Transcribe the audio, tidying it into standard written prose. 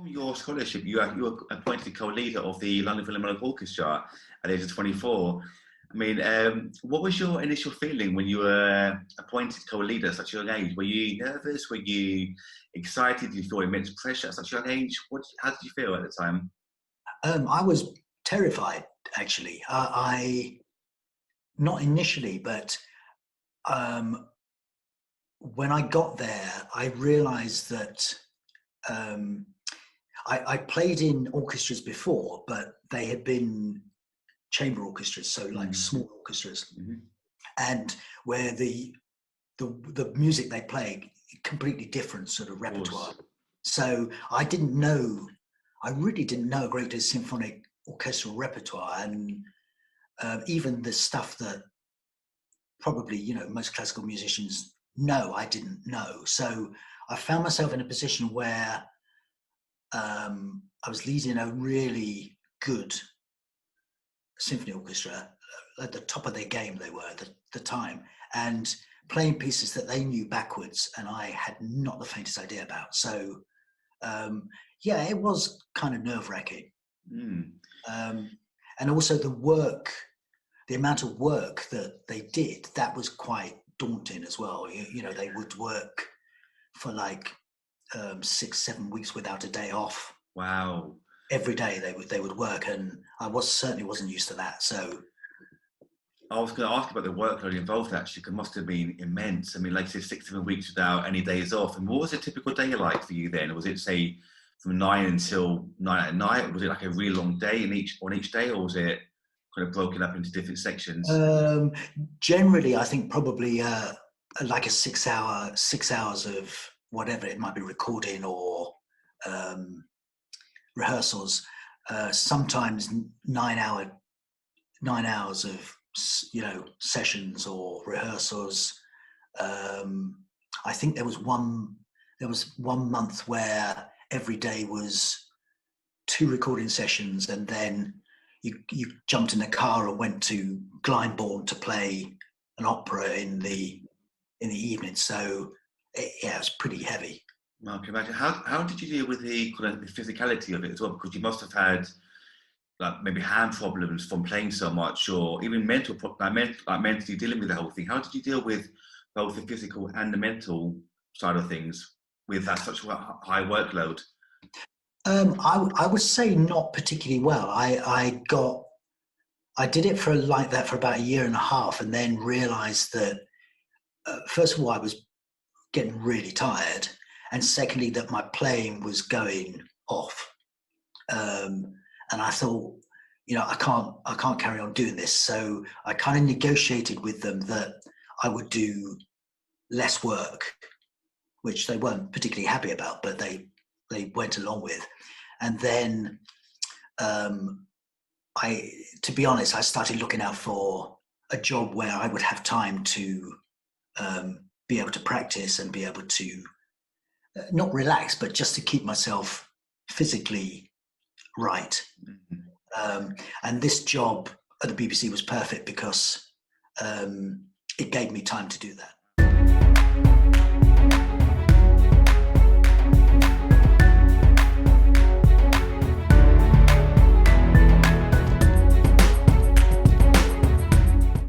From your scholarship, you were appointed co-leader of the London Philharmonic Orchestra at the age of 24. I mean, what was your initial feeling when you were appointed co-leader at such a young age? Were you nervous? Were you excited? Did you feel immense pressure at such a young age? How did you feel at the time? I was terrified, actually. I not initially, but um, when I got there, I realized that I played in orchestras before, but they had been chamber orchestras, so like small orchestras, and where the music they play completely different sort of repertoire. So I really didn't know a great deal of symphonic orchestral repertoire, and even the stuff that probably most classical musicians know, I didn't know. So I found myself in a position where I was leading a really good symphony orchestra at the top of their game. They were at the time, and playing pieces that they knew backwards, and I had not the faintest idea about. So yeah, it was kind of nerve-wracking. And also the amount of work that they did, that was quite daunting as well. They would work for like 6-7 weeks without a day off. Wow. Every day they would work, and I certainly wasn't used to that. So I was going to ask about the workload involved actually, because it must have been immense. I mean, like you said, 6-7 weeks without any days off. And what was a typical day like for you then? Was it, say, from 9 until 9 at night? Was it like a really long day on each day, or was it kind of broken up into different sections? Generally, I think probably like a 6 hours of whatever it might be, recording or rehearsals. Sometimes 9 hours of sessions or rehearsals. I think there was one month where every day was 2 recording sessions, and then you jumped in a car and went to Glyndebourne to play an opera in the evening. So yeah, it was pretty heavy. I can imagine. How did you deal with the kind of the physicality of it as well? Because you must have had like maybe hand problems from playing so much, or even mentally dealing with the whole thing. How did you deal with both the physical and the mental side of things with that such a high workload? I would say not particularly well. I did it for like that for about 1.5 years, and then realized that first of all I was getting really tired, and secondly that my playing was going off. And I thought, I can't carry on doing this. So I kind of negotiated with them that I would do less work, which they weren't particularly happy about, but they went along with. And then to be honest, I started looking out for a job where I would have time to be able to practice and be able to not relax, but just to keep myself physically right. And this job at the BBC was perfect because it gave me time to do that.